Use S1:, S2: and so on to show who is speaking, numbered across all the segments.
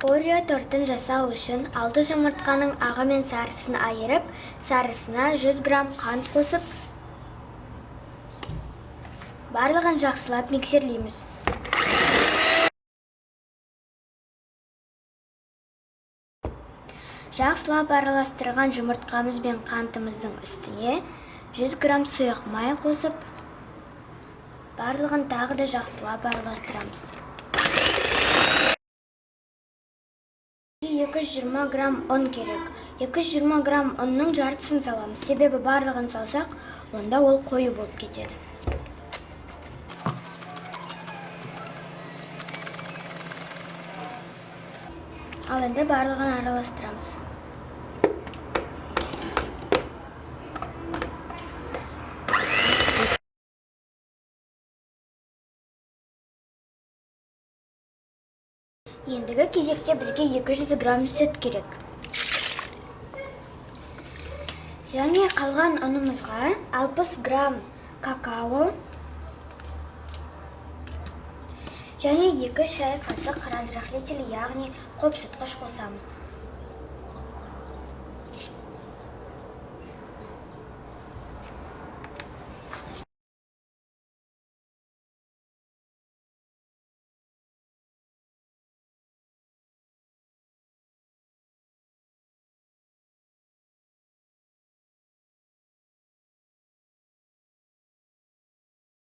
S1: Орео тортын жасау үшін 6 жұмыртқаның ағы мен сарысын айырып, сарысына 100 грамм қант қосып, барлығын жақсылап миксерлейміз. Жақсылап араластырған жұмыртқамыз бен қантымыздың үстіне 100 грамм сұйық май қосып, барлығын тағы да жақсылап араластырамыз. 220 грамм ұн керек. 220 грамм ұнның жартысын саламыз. Себебі барлығын салсақ, онда ол қою болып кетеді. Ал енді барлығын араластырамыз. Ендігі кезекте бізге 200 грамм сүт керек. Және қалған ұнымызға 60 грамм какао және 2 шай қасық разрыхлитель, яғни қопсытқыш қосамыз.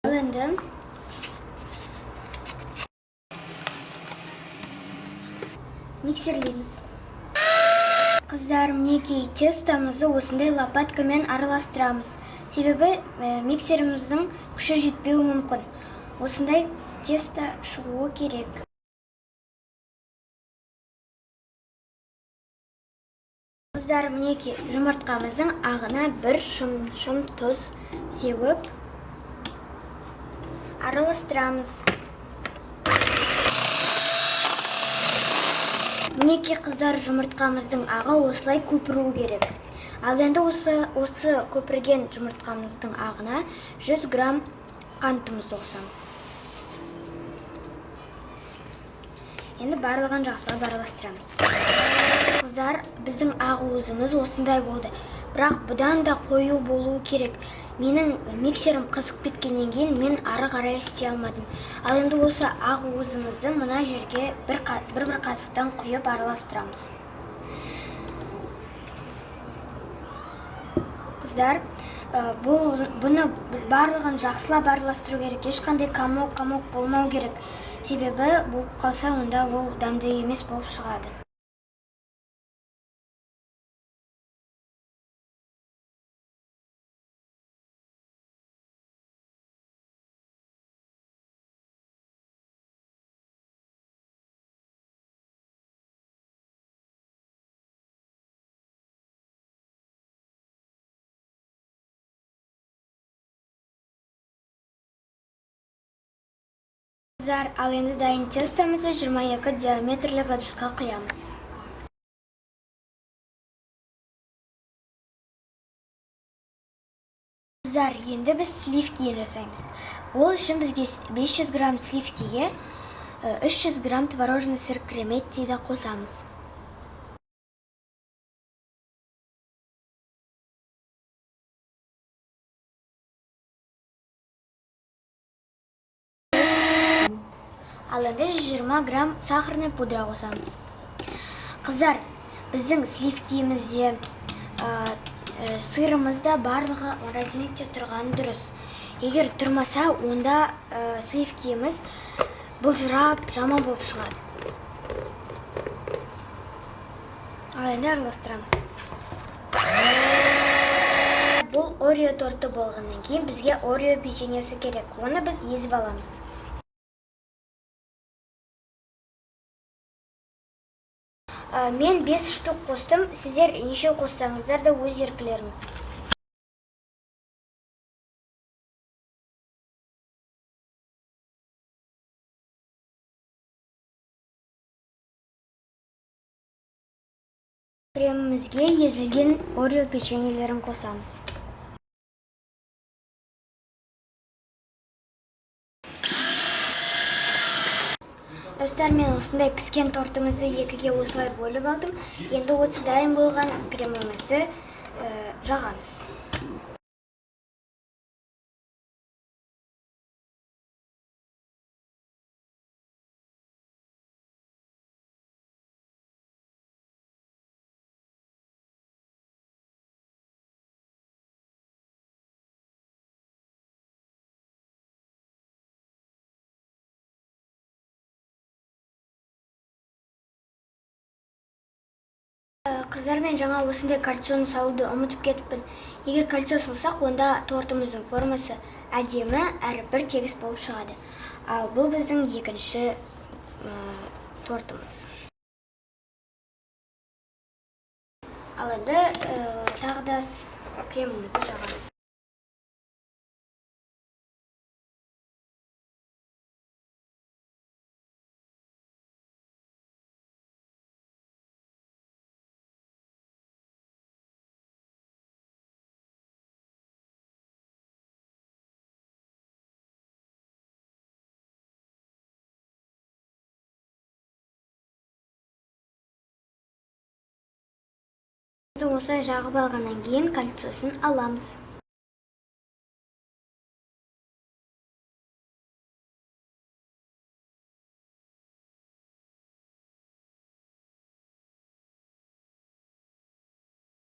S1: Ал енді миксерлейміз. Қыздар, мінекей тестамызды осындай лопаткамен араластырамыз. Себебі миксеріміздің күші жетпеуі мүмкін. Осындай теста шығуы керек. Қыздар, мінекей жұмыртқамыздың ағына 1 шым тұз сеуіп араластырамыз. Мінекей қыздар, жұмыртқамыздың ағы осылай көпіруі керек. Ал енді осы көпірген жұмыртқамыздың ағына 100 грамм қантымызды қосамыз. Енді барлығын жақсылап араластырамыз. Қыздар, біздің ағуызымыз осындай болды. Бірақ бұдан да қою болуы керек. Менің миксерім қызып кеткеннен кейін мен ары қарай істей алмадым. Ал енді осы ағуызымызды мына жерге бір қасықтан құйып араластырамыз. Қыздар, бұны барлығын жақсылап араластыру керек. Ешқандай комок болмау керек. Себебі болып қалса, онда ол дәмді емес болып шығады. Қыздар, ал енді дайын тестамызды 22 диаметрлік ыдысқа құямыз. Қыздар, енді біз сливки жасаймыз. Ол үшін бізге 500 грамм сливкиге 300 грамм творожный сыр креметтиді қосамыз. Ал енді 20 грамм сахарный пудра қосамыз. Қыздар, біздің сливкиімізде, сырымызда барлығы морозилькте тұрған дұрыс. Егер тұрмаса, онда сливкиіміз бұлжырап, жаман болып шығады. Ал енді араластырамыз. Бұл Орео торты болғаннан кейін бізге Орео печеньесі керек. Оны біз езіп аламыз. Мен 5 штук қостым, сіздер неше қостаңыздар да өз еркілеріңіз. Кремімізге езілген Орео печеньелерін қосамыз. Достар, мен осындай піскен тортымызды екіге осылай бөліп алдым. Енді осы дайын болған кремімізді жағамыз. Қыздар, мен жаңа осындай кольцоны салуды ұмытып кетіппін. Егер кольцо салсақ, онда тортымыздың формасы әдемі әрі бір тегіс болып шығады. Ал бұл біздің екінші тортымыз. Ал енді тағы да кремімізді жағамыз. Осылай жағып алғаннан кейін кольцосын аламыз.